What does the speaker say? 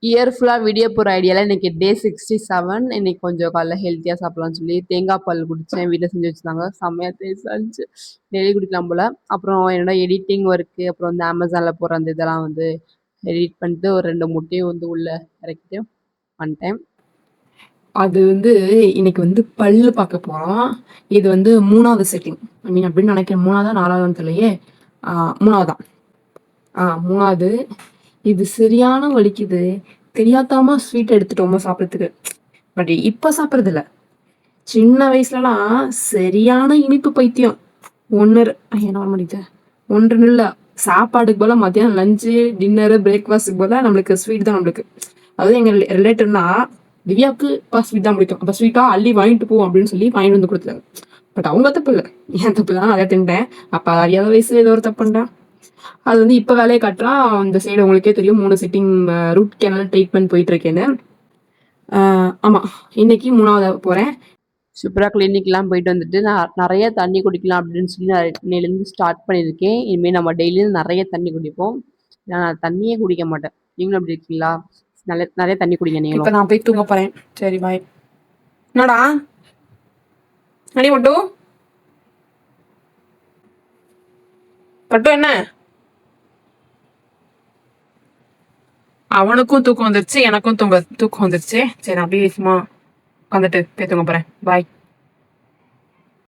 Year ஃபுல்லா video போற ஐடியால இன்னைக்கு டே 67. இன்னைக்கு கொஞ்சம் காலைல ஹெல்த்தியா சாப்பிடலாம்னு சொல்லி தேங்காய் பால் குடிச்சேன். வீட்ல செஞ்சு வச்சிருந்தாங்க. செம்மையா டேஸ்டா இருந்துச்சு. டெய்லி குடிக்கலாம் போல. அப்புறம் என்னோட எடிட்டிங் ஒர்க்கு, அப்புறம் வந்து Amazonல போடுற அந்த இதெல்லாம் வந்து எடிட் பண்ணிட்டு ஒரு 2 முட்டையும் வந்து உள்ள இறக்கிட்டு வந்துட்டேன். அது வந்து இன்னைக்கு வந்து பல்லு பார்க்க போறோம். இது வந்து 3வது செட்டிங். ஐ மீன் அப்படின்னு நினைக்கிறேன். 3வதா 4வதான்னு தெரியலையே. 3வதான். 3வது. இது சரியான வலிக்குது. தெரியாத்தனமா ஸ்வீட் எடுத்துட்டோமா சாப்பிடறதுக்கு. பட் இப்ப சாப்பிடுறது இல்ல. சின்ன வயசுலலாம் சரியான இனிப்பு பைத்தியம். 1 என்ன பண்ணிட்டேன் 1 இல்ல. சாப்பாடுக்கு போல மத்தியானம் லஞ்சு, டின்னரு, பிரேக்ஃபாஸ்ட்டுக்கு போல நம்மளுக்கு ஸ்வீட் தான் நம்மளுக்கு. அதாவது எங்க ரிலேட்டிவ்னா திவ்யாவுக்கு ஸ்வீட் தான் பிடிக்கும். அப்ப ஸ்வீட்டா அள்ளி வாங்கிட்டு போ அப்படின்னு சொல்லி வாங்கிட்டு வந்து கொடுத்தாங்க. பட் அவங்க தப்பு இல்லை. என் தப்பு தான் நிறைய தின்ட்டேன். அப்ப அறியாத வயசுல ஏதோ ஒரு தப்பு பண்ணிட்டேன். அது வந்து இப்ப வேலையை காட்டுறா. இந்த சைடு உங்களுக்கே தெரியும் 3 செட்டிங் ரூட் கேனல் ட்ரீட்மெண்ட் போயிட்டு இருக்கேன்னு. ஆமா, இன்னைக்கு 3வது போறேன். சூப்பராக கிளினிக்லாம் போயிட்டு வந்துட்டு நான் நிறைய தண்ணி குடிக்கலாம் அப்படின்னு சொல்லி நான் இன்னையிலேருந்து ஸ்டார்ட் பண்ணியிருக்கேன். இனிமேல் நம்ம டெய்லியும் நிறைய தண்ணி குடிப்போம். நான் தண்ணியே குடிக்க மாட்டேன். நீங்களும் அப்படி இருக்கீங்களா? நிறைய நிறைய தண்ணி குடிங்க நீங்களும். இப்போ நான் போய் தூங்க போறேன். சரி பாய். என்னடா அடி மட்டும் பட்டும் என்ன அவனுக்கும் தூக்கம் வந்துருச்சு, எனக்கும் தூக்கம் வந்துருச்சு. சரி நான் அப்படியே சும்மா உட்காந்துட்டு போய் தூங்க போறேன். பாய்.